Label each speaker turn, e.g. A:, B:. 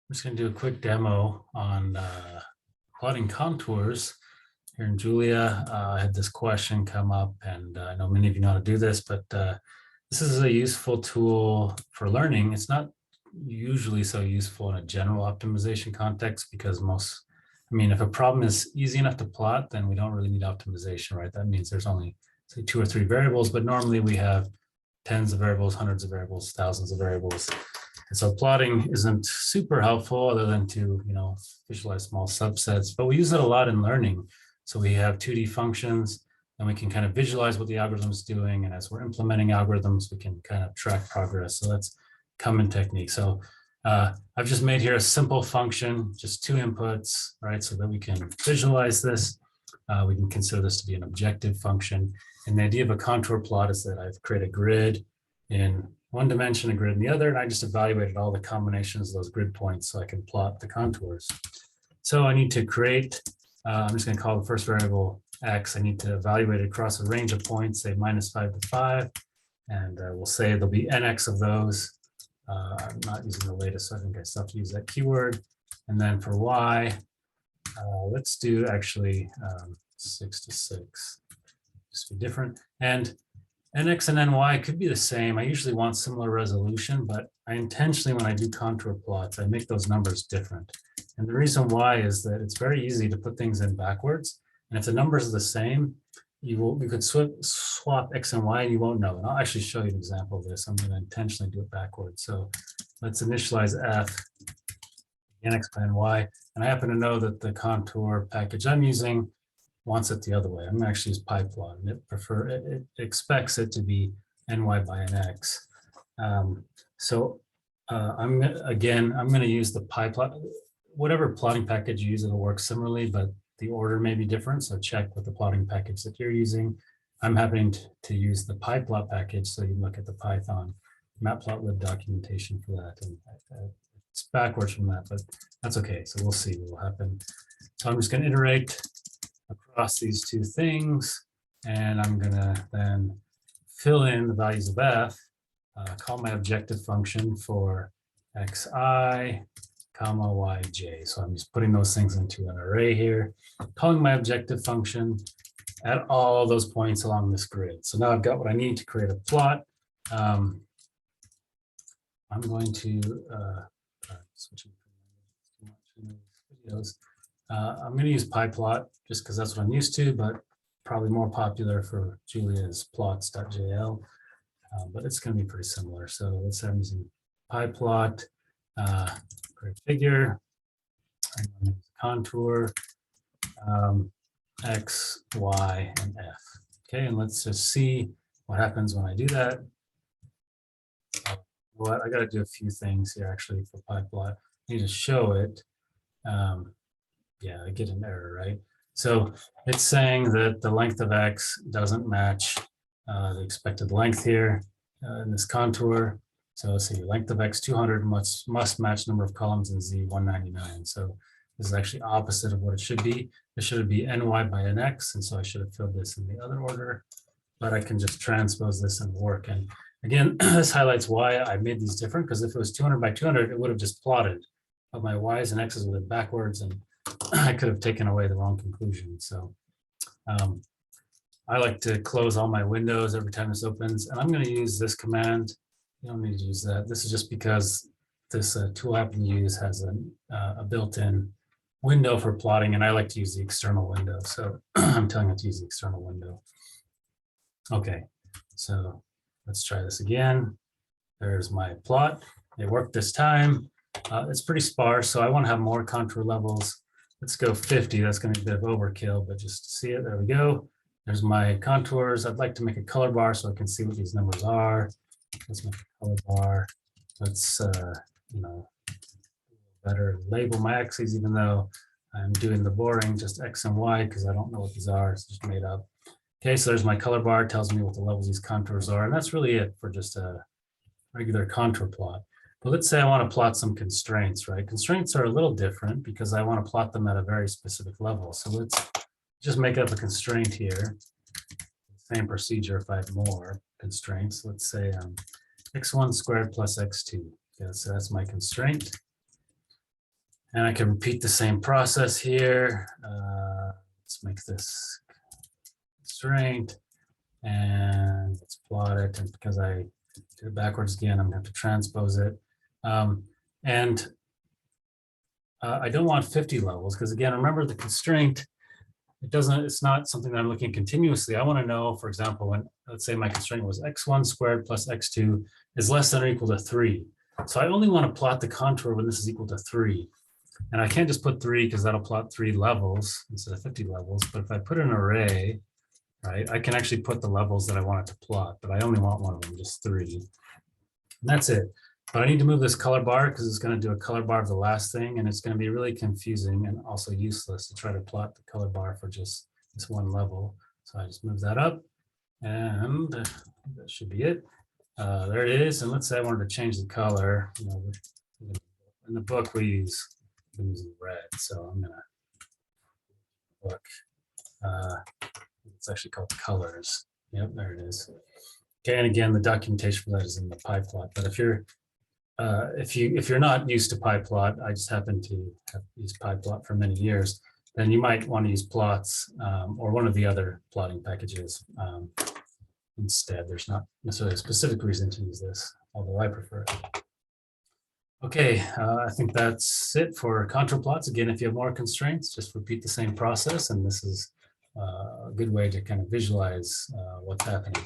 A: I'm just going to do a quick demo on plotting contours. Here in Julia, I had this question come up, and I know many of you know how to do this, but this is a useful tool for learning. It's not usually so useful in a general optimization context because if a problem is easy enough to plot, then we don't really need optimization, right? That means there's only, say, 2 or 3 variables, but normally we have tens of variables, hundreds of variables, thousands of variables. And so plotting isn't super helpful other than to, visualize small subsets, but we use it a lot in learning. So we have 2D functions and we can kind of visualize what the algorithm is doing. And as we're implementing algorithms, we can kind of track progress. So that's common technique. So I've just made here a simple function, just 2 inputs, right? So that we can visualize this. We can consider this to be an objective function. And the idea of a contour plot is that I've created a grid in one dimension, a grid in the other, and I just evaluated all the combinations of those grid points so I can plot the contours. So I need to create, I'm just going to call the first variable x. I need to evaluate it across a range of points, say -5 to 5, and we'll say there'll be nx of those. I'm not using the latest, so I think I still have to use that keyword. And then for y, let's do actually 6 to 6, just be different. And nx and ny could be the same. I usually want similar resolution, but I intentionally, when I do contour plots, I make those numbers different. And the reason why is that it's very easy to put things in backwards. And if the numbers are the same, you could swap x and y and you won't know. And I'll actually show you an example of this. I'm going to intentionally do it backwards. So let's initialize f, nx by ny. And I happen to know that the contour package I'm using wants it the other way. I'm going to actually use pyplot, and it expects it to be ny by nx. I'm going to use the pyplot. Whatever plotting package you use, it'll work similarly, but the order may be different. So check with the plotting package that you're using. I'm having to use the pyplot package, so you look at the Python matplotlib documentation for that. And it's backwards from that, but that's okay. So we'll see what will happen. So I'm just going to iterate across these 2 things, and I'm going to then fill in the values of f, call my objective function for xi, comma yj. So I'm just putting those things into an array here, calling my objective function at all those points along this grid. So now I've got what I need to create a plot. I'm going to switch videos. I'm going to use pyplot just because that's what I'm used to, but probably more popular for Julia is plots.jl, but it's going to be pretty similar. So let's say I'm using pyplot, create figure, contour, x, y, and f. Okay, and let's just see what happens when I do that. I got to do a few things here actually for pyplot. I need to show it. Yeah, I get an error, right? So it's saying that the length of x doesn't match the expected length here in this contour. So let's see, length of x 200 must match number of columns in z 199. So this is actually opposite of what it should be. It should be ny by nx, and so I should have filled this in the other order, but I can just transpose this and work. And again, this highlights why I made these different, because if it was 200 by 200, it would have just plotted, but my y's and x's would have been backwards, and I could have taken away the wrong conclusion. So I like to close all my windows every time this opens, and I'm going to use this command. You don't need to use that. This is just because this tool I happen to use has a built-in window for plotting, and I like to use the external window. So I'm telling it to use the external window. Okay, so let's try this again. There's my plot. It worked this time. It's pretty sparse, so I want to have more contour levels. Let's go 50. That's going to be a bit of overkill, but just to see it, there we go. There's my contours. I'd like to make a color bar so I can see what these numbers are. Let's make a color bar. Let's, better label my axes, even though I'm doing the boring, just x and y, because I don't know what these are. It's just made up. Okay, so there's my color bar. It tells me what the levels these contours are, and that's really it for just a regular contour plot. But let's say I want to plot some constraints, right? Constraints are a little different because I want to plot them at a very specific level. So let's just make up a constraint here. Same procedure if I have more constraints. Let's say x1 squared plus x2. Okay, so that's my constraint. And I can repeat the same process here. Let's make this constraint and let's plot it. And because I did it backwards again, I'm going to have to transpose it. And I don't want 50 levels because, again, remember the constraint. It's not something that I'm looking at continuously. I want to know, for example, when, let's say my constraint was x1 squared plus x2 is less than or equal to 3. So I only want to plot the contour when this is equal to 3. And I can't just put 3 because that'll plot 3 levels instead of 50 levels. But if I put an array, right, I can actually put the levels that I want it to plot, but I only want one of them, just 3. And that's it. But I need to move this color bar because it's going to do a color bar of the last thing, and it's going to be really confusing and also useless to try to plot the color bar for just this one level. So I just move that up, and that should be it. There it is. And let's say I wanted to change the color. You know, in the book we use red, so I'm going to look. It's actually called colors. Yep, there it is. Okay, and again, the documentation for that is in the PyPlot. But if you're not used to PyPlot, I just happen to have used PyPlot for many years, then you might want to use plots or one of the other plotting packages instead. There's not necessarily a specific reason to use this, although I prefer it. Okay, I think that's it for contour plots. Again, if you have more constraints, just repeat the same process, and this is a good way to kind of visualize what's happening.